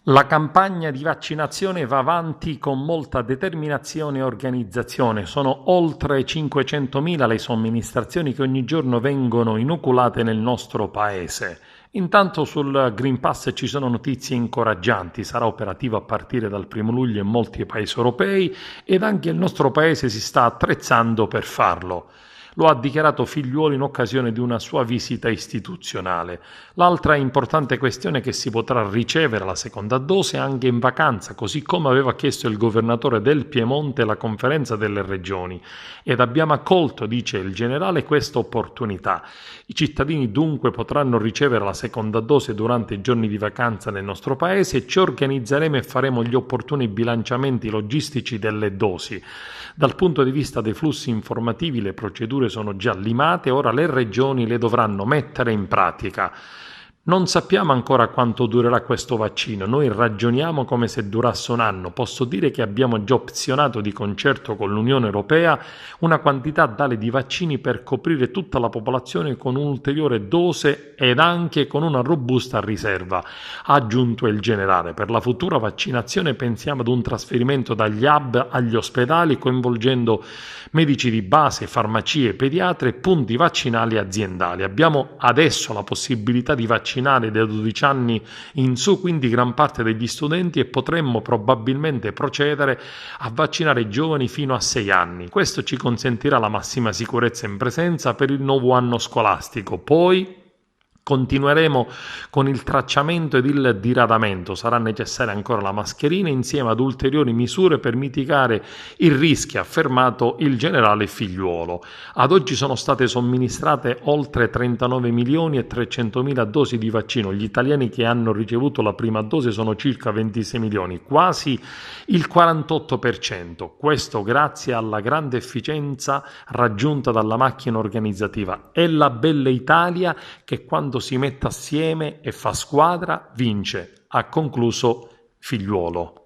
La campagna di vaccinazione va avanti con molta determinazione e organizzazione. Sono oltre 500.000 le somministrazioni che ogni giorno vengono inoculate nel nostro paese. Intanto sul Green Pass ci sono notizie incoraggianti, sarà operativo a partire dal 1° luglio in molti paesi europei ed anche il nostro paese si sta attrezzando per farlo. Lo ha dichiarato Figliuolo in occasione di una sua visita istituzionale. L'altra importante questione è che si potrà ricevere la seconda dose anche in vacanza, così come aveva chiesto il governatore del Piemonte e la conferenza delle regioni. Ed abbiamo accolto, dice il generale, questa opportunità. I cittadini dunque potranno ricevere la seconda dose durante i giorni di vacanza nel nostro paese e ci organizzeremo e faremo gli opportuni bilanciamenti logistici delle dosi. Dal punto di vista dei flussi informativi le procedure sono già limate, ora le regioni le dovranno mettere in pratica. Non sappiamo ancora quanto durerà questo vaccino, noi ragioniamo come se durasse un anno. Posso dire che abbiamo già opzionato di concerto con l'Unione Europea una quantità tale di vaccini per coprire tutta la popolazione con un'ulteriore dose ed anche con una robusta riserva, ha aggiunto il generale. Per la futura vaccinazione pensiamo ad un trasferimento dagli hub agli ospedali coinvolgendo medici di base, farmacie, pediatri e punti vaccinali aziendali. Abbiamo adesso la possibilità di vaccinare dai 12 anni in su, quindi gran parte degli studenti, e potremmo probabilmente procedere a vaccinare i giovani fino a 6 anni. Questo ci consentirà la massima sicurezza in presenza per il nuovo anno scolastico. Poi continueremo con il tracciamento ed il diradamento. Sarà necessaria ancora la mascherina insieme ad ulteriori misure per mitigare il rischio, ha affermato il generale Figliuolo. Ad oggi sono state somministrate oltre 39.300.000 dosi di vaccino. Gli italiani che hanno ricevuto la prima dose sono circa 26 milioni, quasi il 48%. Questo grazie alla grande efficienza raggiunta dalla macchina organizzativa. È la bella Italia che quando si mette assieme e fa squadra vince, ha concluso Figliuolo.